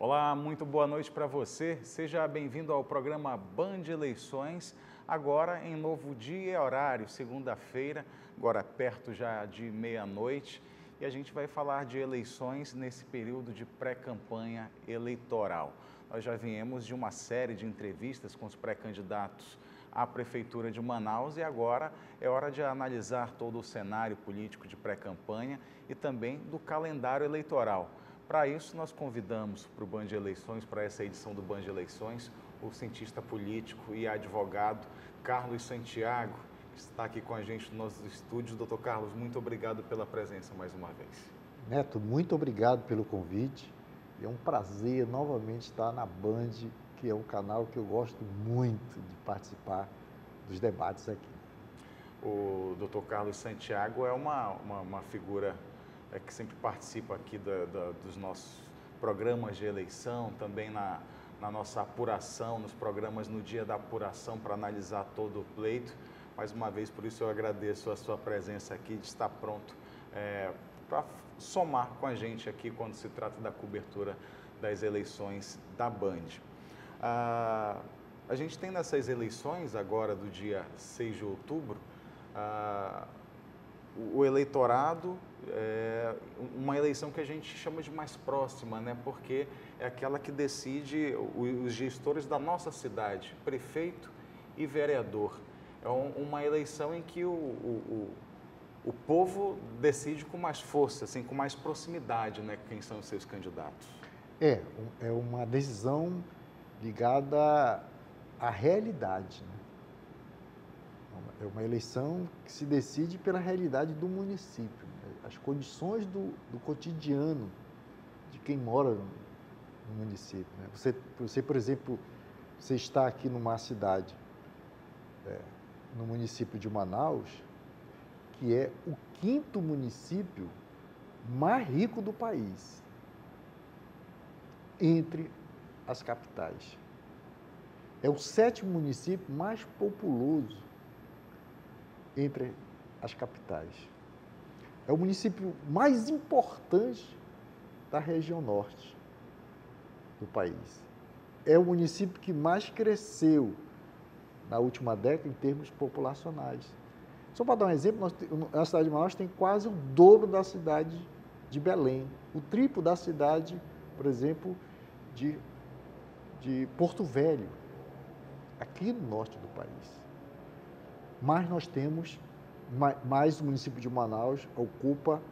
Olá, muito boa noite para você. Seja bem-vindo ao programa Band Eleições, agora em novo dia e horário, segunda-feira, agora perto já de meia-noite, e a gente vai falar de eleições nesse período de pré-campanha eleitoral. Nós já viemos de uma série de entrevistas com os pré-candidatos à Prefeitura de Manaus e agora é hora de analisar todo o cenário político de pré-campanha e também do calendário eleitoral. Para isso, nós convidamos para o Band Eleições, para essa edição do Band Eleições, o cientista político e advogado Carlos Santiago, que está aqui com a gente nos nossos estúdios. Doutor Carlos, muito obrigado pela presença mais uma vez. Neto, muito obrigado pelo convite. É um prazer novamente estar na Band, que é um canal que eu gosto muito de participar dos debates aqui. O doutor Carlos Santiago é uma figura que sempre participa aqui dos nossos programas de eleição, também na nossa apuração, nos programas no dia da apuração para analisar todo o pleito. Mais uma vez, por isso eu agradeço a sua presença aqui, de estar pronto para somar com a gente aqui quando se trata da cobertura das eleições da Band. A gente tem nessas eleições, agora do dia 6 de outubro, o eleitorado é uma eleição que a gente chama de mais próxima, né? Porque é aquela que decide os gestores da nossa cidade, prefeito e vereador. É uma eleição em que o povo decide com mais força, assim, com mais proximidade, né? Quem são os seus candidatos. É uma decisão ligada à realidade, né? É uma eleição que se decide pela realidade do município, né? As condições do cotidiano de quem mora no município, né? Você, por exemplo, você está aqui numa cidade, no município de Manaus, que é o 5º município mais rico do país, entre as capitais. É o 7º município mais populoso entre as capitais. É o município mais importante da região norte do país. É o município que mais cresceu na última década em termos populacionais. Só para dar um exemplo, a cidade de Manaus tem quase o dobro da cidade de Belém, o triplo da cidade, por exemplo, de Porto Velho, aqui no norte do país. Mas nós temos, mais o município de Manaus ocupa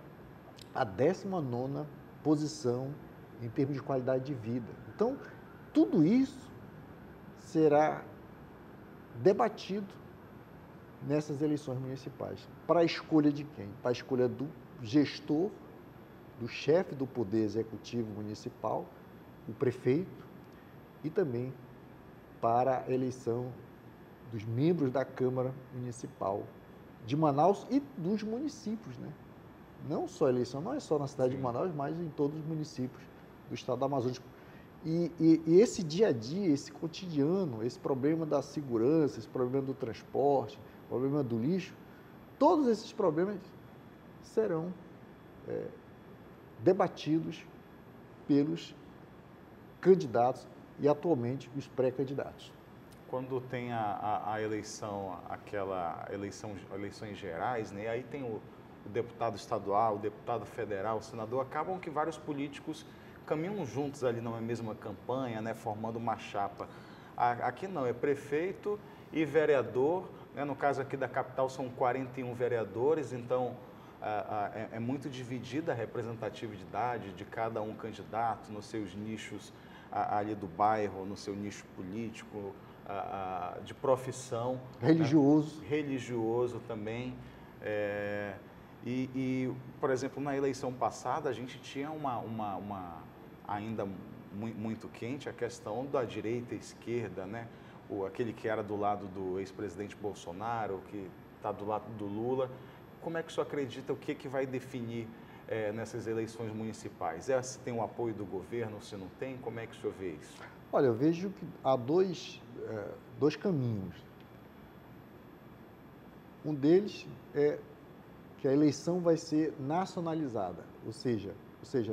a 19ª posição em termos de qualidade de vida. Então, tudo isso será debatido nessas eleições municipais. Para a escolha de quem? Para a escolha do gestor, do chefe do Poder Executivo Municipal, o prefeito, e também para a eleição dos membros da Câmara Municipal de Manaus e dos municípios, né? Não só a eleição, não é só na cidade de Manaus, mas em todos os municípios do estado do Amazonas. E esse dia a dia, esse cotidiano, esse problema da segurança, esse problema do transporte, o problema do lixo, todos esses problemas serão debatidos pelos candidatos e atualmente os pré-candidatos. Quando tem a eleição, eleições gerais, né? Aí tem o deputado estadual, o deputado federal, o senador, acabam que vários políticos caminham juntos ali numa mesma campanha, né? Formando uma chapa. Aqui não, é prefeito e vereador, né? No caso aqui da capital são 41 vereadores, então é muito dividida a representatividade de cada um candidato nos seus nichos ali do bairro, no seu nicho político, de profissão. Religioso. Né? Religioso também. Por exemplo, na eleição passada, a gente tinha ainda muito quente a questão da direita e esquerda, né? Aquele que era do lado do ex-presidente Bolsonaro, que está do lado do Lula. Como é que o senhor acredita, o que vai definir nessas eleições municipais? Se tem o apoio do governo, se não tem? Como é que o senhor vê isso? Olha, eu vejo que há dois caminhos. Um deles é que a eleição vai ser nacionalizada, ou seja,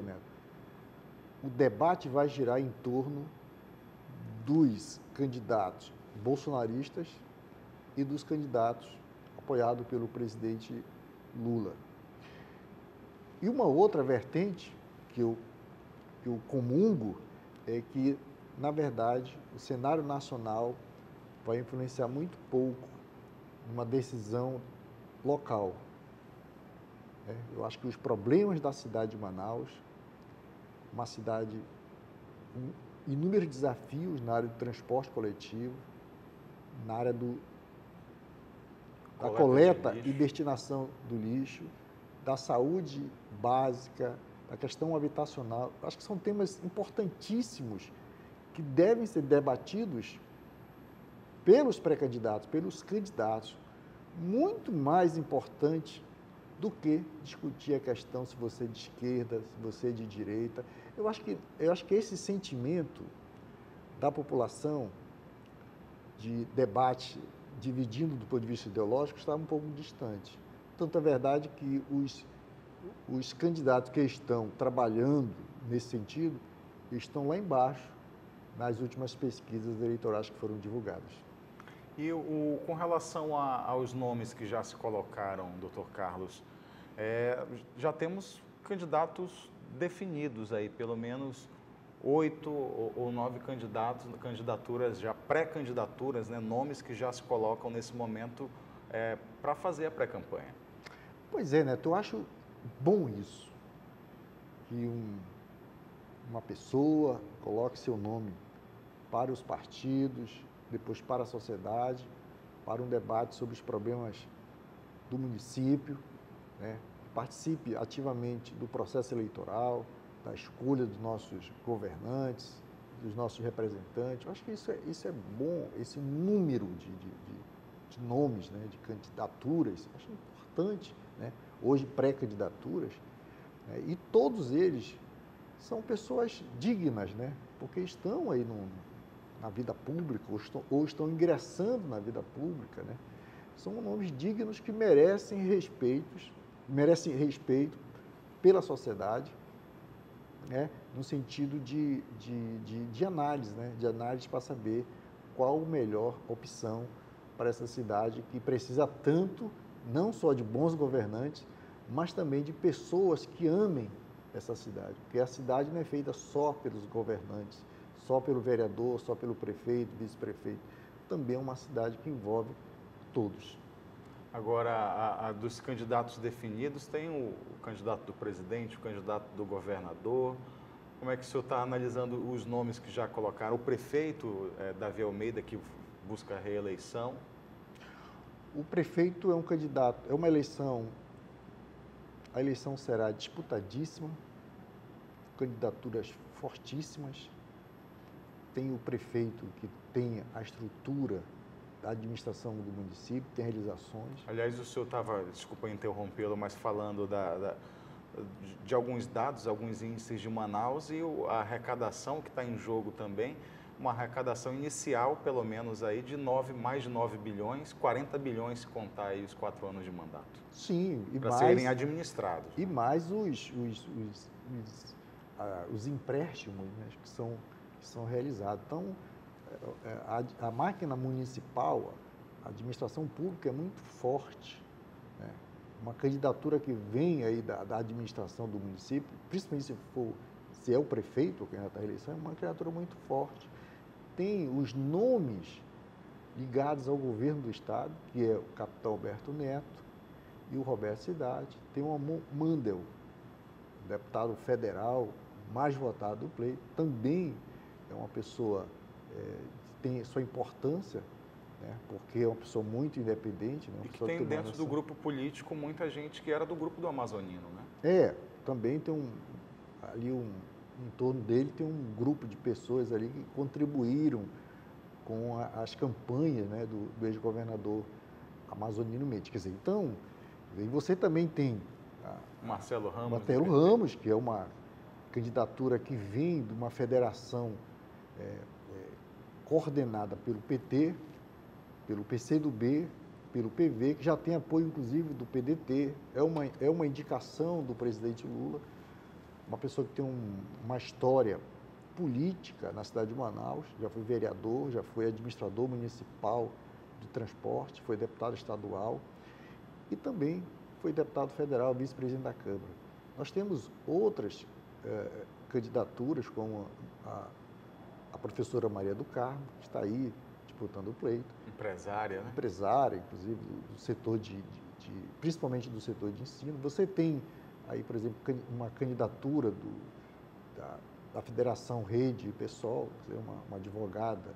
Neto, o debate vai girar em torno dos candidatos bolsonaristas e dos candidatos apoiados pelo presidente Lula. E uma outra vertente que eu comungo é que, na verdade, o cenário nacional vai influenciar muito pouco numa decisão local. Eu acho que os problemas da cidade de Manaus, uma cidade com inúmeros desafios na área do transporte coletivo, na área da coleta e destinação do lixo, da saúde básica, da questão habitacional. Acho que são temas importantíssimos que devem ser debatidos pelos pré-candidatos, pelos candidatos. Muito mais importante do que discutir a questão se você é de esquerda, se você é de direita. Eu acho que esse sentimento da população de debate dividindo do ponto de vista ideológico está um pouco distante. Tanto é verdade que os candidatos que estão trabalhando nesse sentido estão lá embaixo nas últimas pesquisas eleitorais que foram divulgadas. E com relação aos nomes que já se colocaram, doutor Carlos, já temos candidatos definidos aí, pelo menos 8 ou 9 candidaturas, já pré-candidaturas, né, nomes que já se colocam nesse momento para fazer a pré-campanha. Pois é, Neto, eu acho bom isso, que uma pessoa coloque seu nome para os partidos, depois para a sociedade, para um debate sobre os problemas do município, né? Participe ativamente do processo eleitoral, da escolha dos nossos governantes, dos nossos representantes. Eu acho que isso é bom, esse número de nomes, né, de candidaturas, eu acho importante, né? Hoje pré-candidaturas, né? E todos eles são pessoas dignas, né? Porque estão aí na vida pública ou estão ingressando na vida pública, né? São nomes dignos que merecem respeito pela sociedade, né? No sentido de análise, né? De análise para saber qual a melhor opção para essa cidade que precisa tanto, não só de bons governantes, mas também de pessoas que amem essa cidade, porque a cidade não é feita só pelos governantes, só pelo vereador, só pelo prefeito, vice-prefeito. Também é uma cidade que envolve todos. Agora, dos candidatos definidos, tem o candidato do presidente, o candidato do governador. Como é que o senhor está analisando os nomes que já colocaram? O prefeito, Davi Almeida, que busca a reeleição. O prefeito é um candidato, é uma eleição, a eleição será disputadíssima, candidaturas fortíssimas. Tem o prefeito que tem a estrutura da administração do município, tem realizações. Aliás, o senhor estava, desculpa interrompê-lo, mas falando de alguns dados, alguns índices de Manaus e a arrecadação que está em jogo também, uma arrecadação inicial, pelo menos, aí de mais de 9 bilhões, 40 bilhões se contar aí os 4 anos de mandato. Sim, e para mais... serem administrados. E mais os empréstimos, né, que são realizados. Então, a máquina municipal, a administração pública é muito forte, né? Uma candidatura que vem aí da administração do município, principalmente se é o prefeito o candidato à eleição, é uma candidatura muito forte. Tem os nomes ligados ao governo do estado, que é o capitão Alberto Neto e o Roberto Cidade. Tem o Mandel, deputado federal mais votado do pleito, também é uma pessoa que tem sua importância, né, porque é uma pessoa muito independente. Né, e que tem dentro do grupo político muita gente que era do grupo do Amazonino, né? Também tem em torno dele tem um grupo de pessoas ali que contribuíram com as campanhas, né, do ex-governador Amazonino Mendes. Quer dizer, então, você também tem Marcelo Ramos, que é uma candidatura que vem de uma federação coordenada pelo PT, pelo PCdoB, pelo PV, que já tem apoio, inclusive, do PDT, é uma indicação do presidente Lula. uma pessoa que tem uma história política na cidade de Manaus, já foi vereador, já foi administrador municipal de transporte, foi deputado estadual e também foi deputado federal, vice-presidente da Câmara. Nós temos outras candidaturas, como a professora Maria do Carmo, que está aí disputando o pleito. Empresária, né? Empresária, inclusive, do setor principalmente do setor de ensino. Você tem aí, por exemplo, uma candidatura da Federação Rede PSOL, uma advogada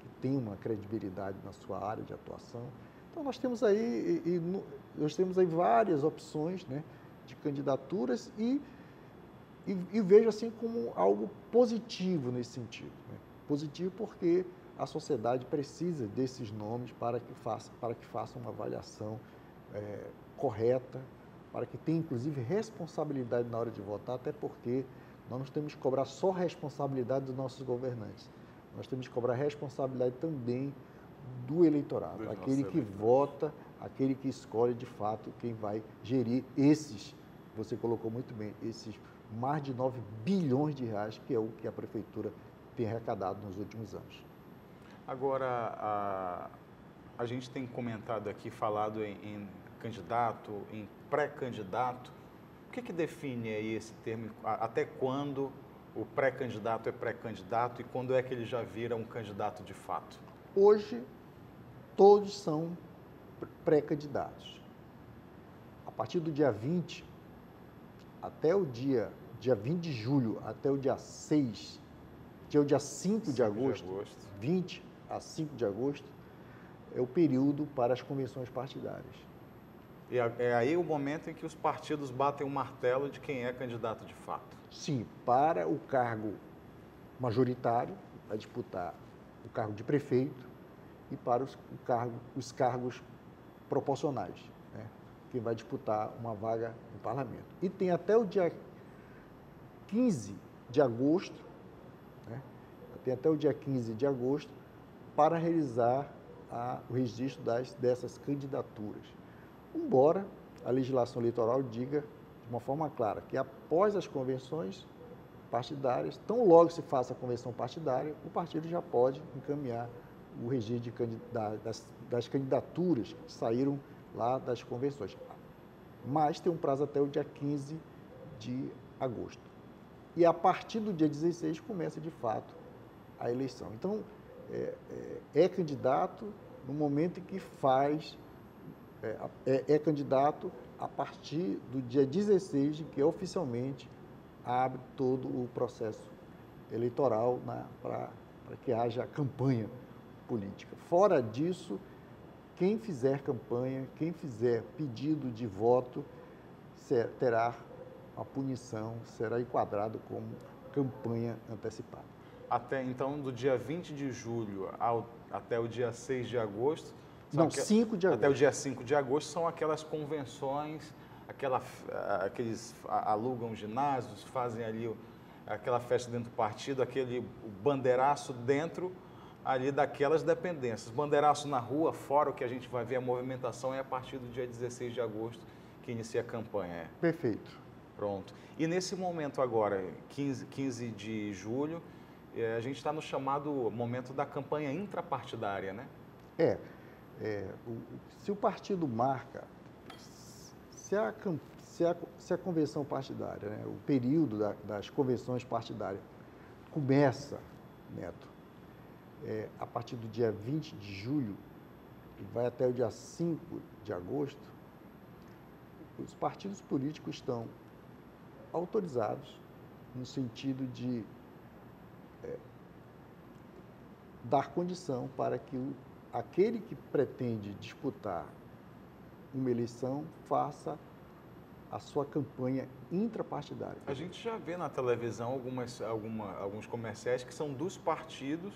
que tem uma credibilidade na sua área de atuação. Então, nós temos aí, várias opções, né, de candidaturas e vejo assim como algo positivo nesse sentido. Né? Positivo porque a sociedade precisa desses nomes para que faça uma avaliação correta, para que tenha, inclusive, responsabilidade na hora de votar, até porque nós não temos que cobrar só a responsabilidade dos nossos governantes, nós temos que cobrar a responsabilidade também do eleitorado, aquele que vota, aquele que escolhe, de fato, quem vai gerir você colocou muito bem, esses mais de 9 bilhões de reais, que é o que a Prefeitura tem arrecadado nos últimos anos. Agora, a gente tem comentado aqui, falado em candidato, em pré-candidato. O que define aí esse termo? Até quando o pré-candidato é pré-candidato e quando é que ele já vira um candidato de fato? Hoje, todos são pré-candidatos. A partir do dia 20, até o dia 20 de julho, até o dia 6, que é o dia 5 de agosto, 20 a 5 de agosto, é o período para as convenções partidárias. E é aí o momento em que os partidos batem o martelo de quem é candidato de fato? Sim, para o cargo majoritário, para disputar o cargo de prefeito e para os cargos proporcionais, né? Quem vai disputar uma vaga no parlamento. E tem até o dia 15 de agosto, né? Tem até o dia 15 de agosto para realizar o registro dessas candidaturas. Embora a legislação eleitoral diga de uma forma clara que após as convenções partidárias, tão logo se faça a convenção partidária, o partido já pode encaminhar o registro das candidaturas que saíram lá das convenções. Mas tem um prazo até o dia 15 de agosto. E a partir do dia 16 começa, de fato, a eleição. Então, é candidato no momento em que é candidato a partir do dia 16, em que oficialmente abre todo o processo eleitoral para que haja campanha política. Fora disso, quem fizer campanha, quem fizer pedido de voto, terá a punição, será enquadrado como campanha antecipada. Até então, do dia 20 de julho até o dia 6 de agosto... Não, 5 de agosto. Até o dia 5 de agosto são aquelas convenções, aqueles alugam ginásios, fazem ali aquela festa dentro do partido, aquele bandeiraço dentro ali daquelas dependências. Bandeiraço na rua, fora o que a gente vai ver a movimentação é a partir do dia 16 de agosto que inicia a campanha. Perfeito. Pronto. E nesse momento agora, 15 de julho, a gente está no chamado momento da campanha intrapartidária, né? Se o partido marca, se a convenção partidária, né, o período das convenções partidárias começa, Neto, a partir do dia 20 de julho e vai até o dia 5 de agosto, os partidos políticos estão autorizados no sentido de dar condição para que aquele que pretende disputar uma eleição faça a sua campanha intrapartidária. A gente já vê na televisão alguns comerciais que são dos partidos,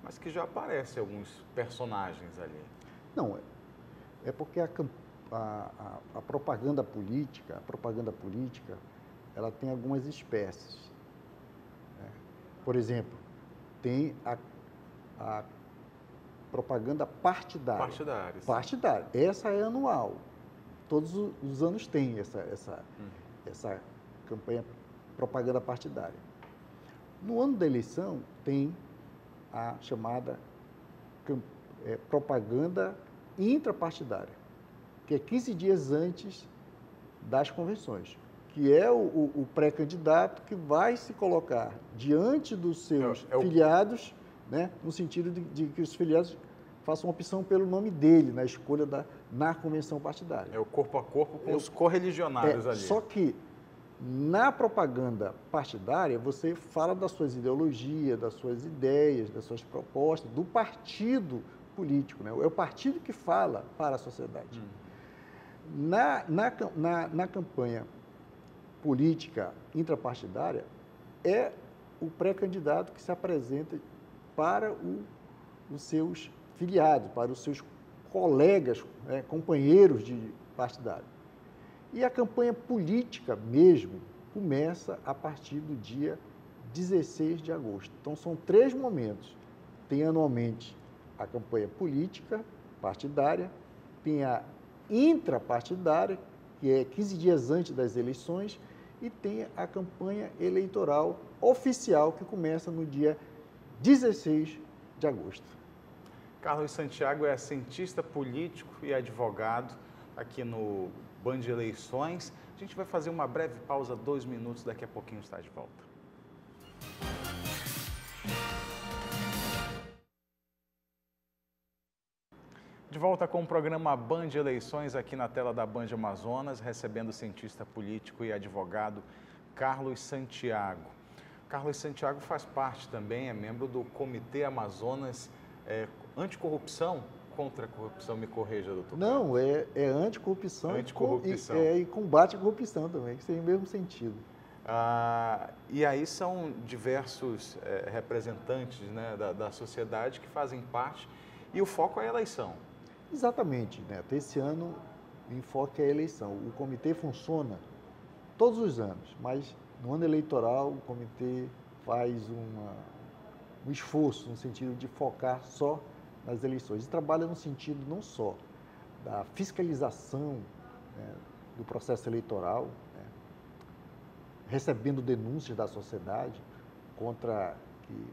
mas que já aparecem alguns personagens ali. Não, é porque a propaganda política, ela tem algumas espécies, né? Por exemplo, tem a propaganda partidária. Partidária. Essa é anual. Todos os anos tem essa campanha propaganda partidária. No ano da eleição, tem a chamada propaganda intrapartidária, que é 15 dias antes das convenções, que é o pré-candidato que vai se colocar diante dos seus filiados, né, no sentido de que os filiados façam opção pelo nome dele, na escolha na convenção partidária. É o corpo a corpo com os correligionários ali. Só que na propaganda partidária, você fala das suas ideologias, das suas ideias, das suas propostas, do partido político, né? É o partido que fala para a sociedade. Na campanha política intrapartidária, é o pré-candidato que se apresenta para os seus filiados, para os seus colegas, né, companheiros de partidário. E a campanha política mesmo começa a partir do dia 16 de agosto. Então, são 3 momentos. Tem anualmente a campanha política partidária, tem a intrapartidária, que é 15 dias antes das eleições, e tem a campanha eleitoral oficial, que começa no dia 16 de agosto. Carlos Santiago é cientista político e advogado aqui no Band Eleições. A gente vai fazer uma breve pausa, 2 minutos, daqui a pouquinho está de volta. De volta com o programa Band Eleições, aqui na tela da Band Amazonas, recebendo o cientista político e advogado Carlos Santiago. Carlos Santiago faz parte também, é membro do Comitê Amazonas Anticorrupção, contra a corrupção, me corrija, doutor. Não, é anticorrupção, Anticorrupção. E combate à corrupção também, que tem o mesmo sentido. E aí são diversos representantes, né, da sociedade que fazem parte, e o foco é a eleição. Exatamente, Neto. Esse ano o enfoque é a eleição. O comitê funciona todos os anos, mas no ano eleitoral o comitê faz um esforço no sentido de focar só nas eleições. E trabalha no sentido não só da fiscalização, né, do processo eleitoral, né, recebendo denúncias da sociedade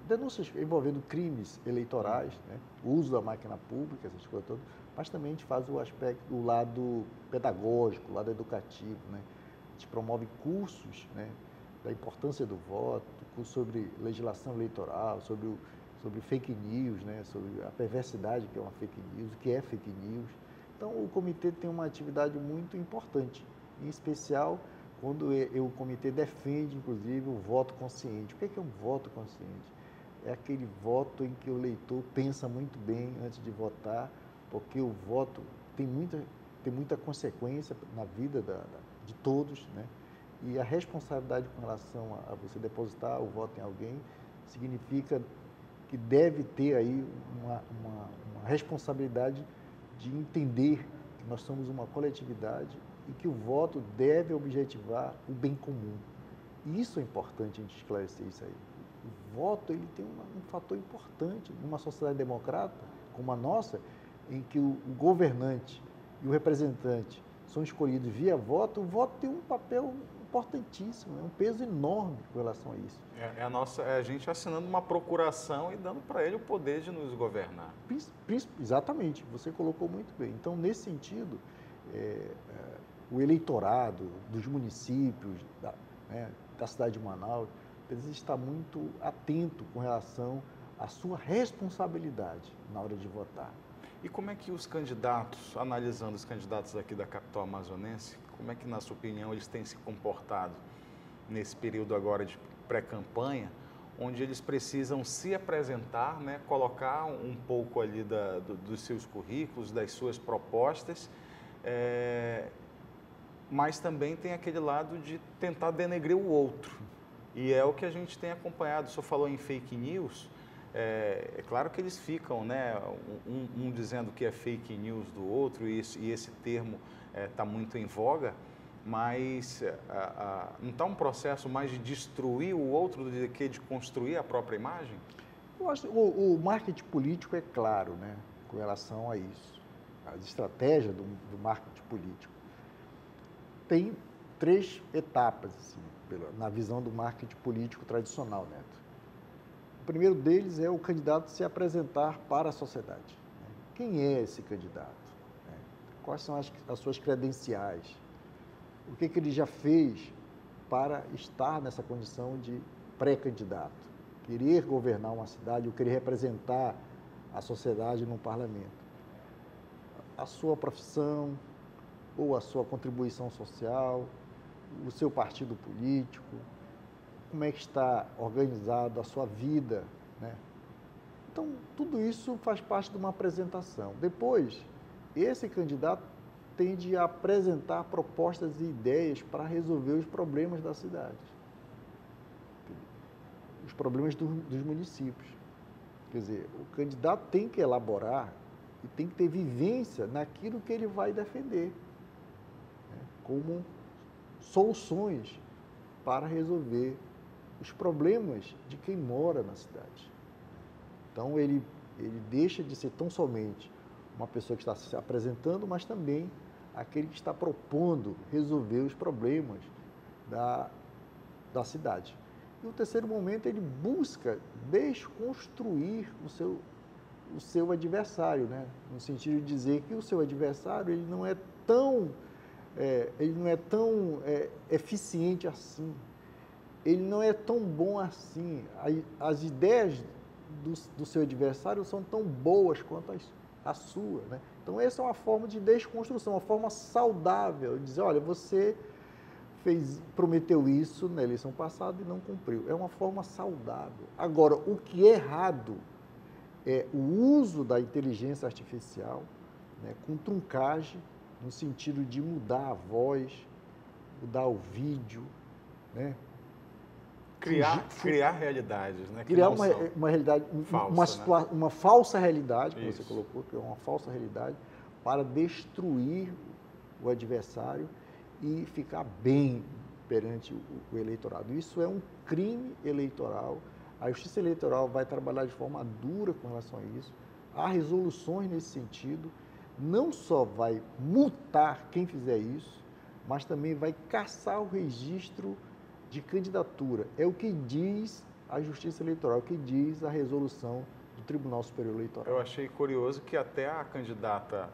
denúncias envolvendo crimes eleitorais, né, o uso da máquina pública, essas coisas todas, mas também a gente faz o lado pedagógico, o lado educativo, né? A gente promove cursos, né, da importância do voto, cursos sobre legislação eleitoral, sobre fake news, né, sobre a perversidade que é uma fake news, o que é fake news. Então, o comitê tem uma atividade muito importante, em especial quando o comitê defende, inclusive, o voto consciente. O que é um voto consciente? É aquele voto em que o eleitor pensa muito bem antes de votar, porque o voto tem muita consequência na vida de todos, né? E a responsabilidade com relação a você depositar o voto em alguém significa que deve ter aí uma responsabilidade de entender que nós somos uma coletividade e que o voto deve objetivar o bem comum. E isso é importante a gente esclarecer isso aí. O voto ele tem um fator importante numa sociedade democrata como a nossa, em que o governante e o representante são escolhidos via voto. O voto tem um papel importantíssimo, um peso enorme com relação a isso. É a gente assinando uma procuração e dando para ele o poder de nos governar. Exatamente, você colocou muito bem. Então, nesse sentido, o eleitorado dos municípios, da cidade de Manaus, precisa estar muito atento com relação à sua responsabilidade na hora de votar. E como é que os candidatos, analisando os candidatos aqui da capital amazonense, como é que, na sua opinião, eles têm se comportado nesse período agora de pré-campanha, onde eles precisam se apresentar, né, colocar um pouco ali dos seus currículos, das suas propostas, mas também tem aquele lado de tentar denegrir o outro. E é o que a gente tem acompanhado. O senhor falou em fake news. É claro que eles ficam, né, um dizendo que é fake news do outro, e esse termo está muito em voga, mas não está um processo mais de destruir o outro do que de construir a própria imagem? Eu acho que o marketing político é claro, né, com relação a isso. As estratégias do marketing político. Tem 3 etapas, assim, na visão do marketing político tradicional, Neto. O primeiro deles é o candidato se apresentar para a sociedade. Quem é esse candidato? Quais são as suas credenciais? O que ele já fez para estar nessa condição de pré-candidato? Querer governar uma cidade ou querer representar a sociedade no parlamento. A sua profissão ou a sua contribuição social, o seu partido político, como é que está organizado a sua vida, né? Então, tudo isso faz parte de uma apresentação. Depois, esse candidato tende a apresentar propostas e ideias para resolver os problemas da cidade, os problemas dos municípios. Quer dizer, o candidato tem que elaborar e tem que ter vivência naquilo que ele vai defender, né, como soluções para resolver os problemas de quem mora na cidade. Então, ele deixa de ser tão somente uma pessoa que está se apresentando, mas também aquele que está propondo resolver os problemas da cidade. E o terceiro momento, ele busca desconstruir o seu adversário, né? No sentido de dizer que o seu adversário ele não é tão eficiente assim, ele não é tão bom assim. As ideias do seu adversário são tão boas quanto a sua, né? Então, essa é uma forma de desconstrução, uma forma saudável, de dizer, olha, você prometeu isso na eleição passada e não cumpriu. É uma forma saudável. Agora, o que é errado é o uso da inteligência artificial, né, com truncagem, no sentido de mudar a voz, mudar o vídeo, né? Criar realidades, né? Criar uma realidade, uma falsa realidade, que você colocou, que é uma falsa realidade, para destruir o adversário e ficar bem perante o eleitorado. Isso é um crime eleitoral. A Justiça Eleitoral vai trabalhar de forma dura com relação a isso. Há resoluções nesse sentido. Não só vai multar quem fizer isso, mas também vai cassar o registro de candidatura. É o que diz a Justiça Eleitoral, é o que diz a resolução do Tribunal Superior Eleitoral. Eu achei curioso que até a candidata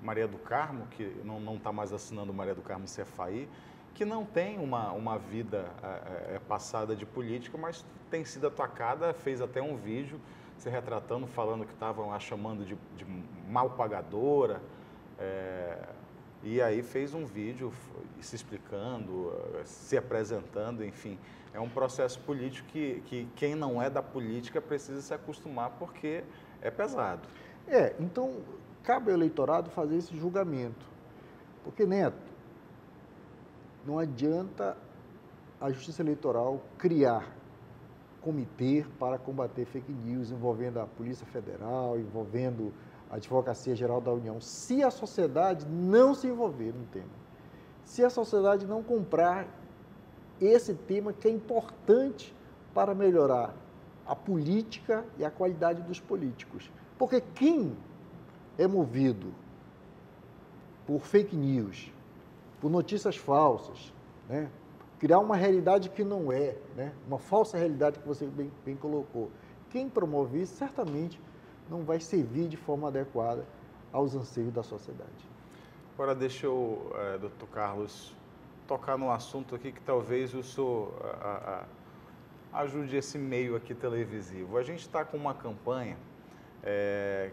Maria do Carmo, que não está mais assinando Maria do Carmo Cefaí, que não tem uma vida passada de política, mas tem sido atacada, fez até um vídeo se retratando, falando que estavam a chamando de mal pagadora, e aí fez um vídeo se explicando, se apresentando, enfim. É um processo político que quem não é da política precisa se acostumar, porque é pesado. Então, cabe ao eleitorado fazer esse julgamento. Porque, Neto, não adianta a Justiça Eleitoral criar comitê para combater fake news envolvendo a Polícia Federal, envolvendo a Advocacia Geral da União, se a sociedade não se envolver no tema, se a sociedade não comprar esse tema que é importante para melhorar a política e a qualidade dos políticos. Porque quem é movido por fake news, por notícias falsas, né? Criar uma realidade que não é, né? Uma falsa realidade que você bem colocou. Quem promove isso, certamente não vai servir de forma adequada aos anseios da sociedade. Agora, deixa eu, doutor Carlos, tocar num assunto aqui que talvez o senhor ajude esse meio aqui televisivo. A gente está com uma campanha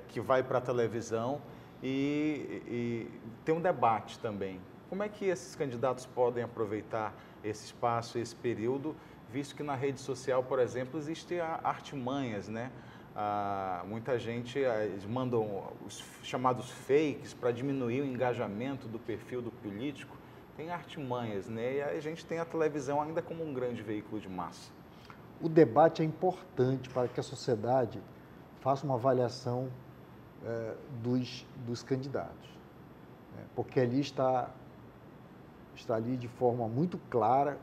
que vai para a televisão e tem um debate também. Como é que esses candidatos podem aproveitar esse espaço, esse período, visto que na rede social, por exemplo, existem artimanhas, né? Muita gente mandam os chamados fakes para diminuir o engajamento do perfil do político. Tem artimanhas, né? E a gente tem a televisão ainda como um grande veículo de massa. O debate é importante para que a sociedade faça uma avaliação dos candidatos, né? Porque ali está ali de forma muito clara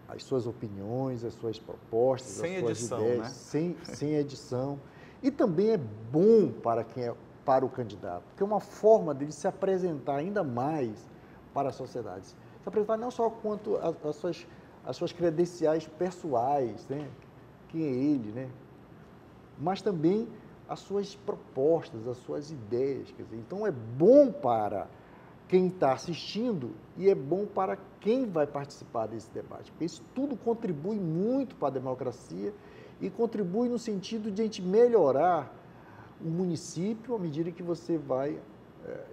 as suas opiniões, as suas propostas, sem as suas edição, ideias, né? sem edição. E também é bom para o candidato, porque é uma forma dele se apresentar ainda mais para a sociedade. Se apresentar não só quanto as suas credenciais pessoais, né? Quem é ele, né? Mas também as suas propostas, as suas ideias. Quer dizer, então é bom para quem está assistindo e é bom para quem vai participar desse debate, porque isso tudo contribui muito para a democracia e contribui no sentido de a gente melhorar o município à medida que você vai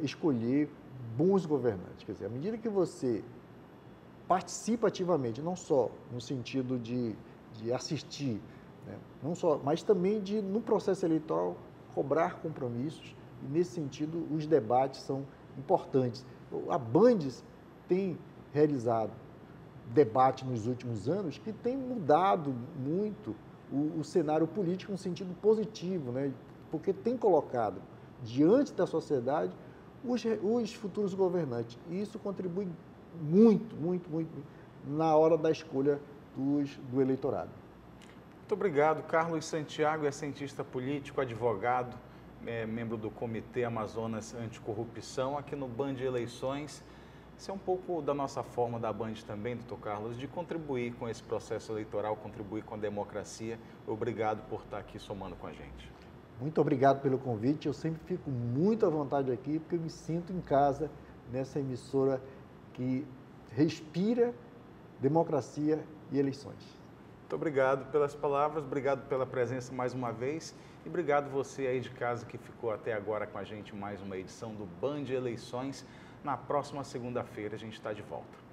escolher bons governantes. Quer dizer, à medida que você participa ativamente, não só no sentido de assistir, né, não só, mas também de, no processo eleitoral, cobrar compromissos, e nesse sentido os debates são importantes. A Bandes tem realizado debate nos últimos anos que tem mudado muito o cenário político no sentido positivo, né? Porque tem colocado diante da sociedade os futuros governantes. E isso contribui muito, muito, muito na hora da escolha do eleitorado. Muito obrigado. Carlos Santiago é cientista político, advogado, membro do Comitê Amazonas Anticorrupção, aqui no Band Eleições. Isso é um pouco da nossa forma da Band também, doutor Carlos, de contribuir com esse processo eleitoral, contribuir com a democracia. Obrigado por estar aqui somando com a gente. Muito obrigado pelo convite. Eu sempre fico muito à vontade aqui, porque eu me sinto em casa nessa emissora que respira democracia e eleições. Muito obrigado pelas palavras, obrigado pela presença mais uma vez e obrigado você aí de casa que ficou até agora com a gente em mais uma edição do Band Eleições. Na próxima segunda-feira a gente está de volta.